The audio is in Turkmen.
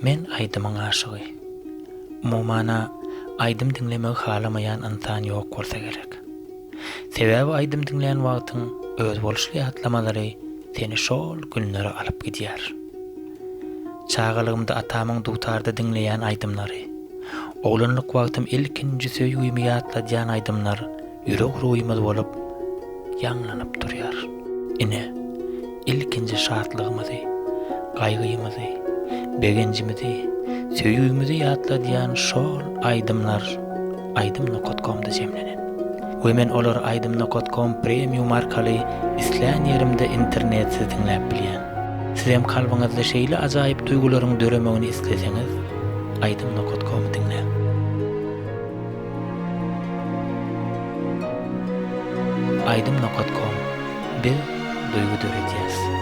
Men Aydymyň aşygy. Umumana Aydym dinlemek halamayan insan ýok bolsa gerek. Sebäbi Aydym dinleýän wagtyň öz boluşly ýatlamalary seni şol günlere alyp gidýär. Çağalygymda atamyň dutarda dinleýän aydymlary, oglanlyk wagtym ilkinji söýgümi ýatladýan aydymlar ýürek ruhymyz bolup ýanglanyp durýar. Ine ilkinji şatlygymyzy, gaýgymyzy, begenjimizi, söýgümizi ýatladýan şol aydymlar aydym.com'da jemlenen. We men olar aydym.com premium markaly isleýän ýerimde internetsiz dinläp bilýän. Siz hem kalbyňyzda şeýle ajaýyp duýgularyň döremegini isleseňiz, aydym.com dinläň. Aydym.com bir duýgu döredýäs.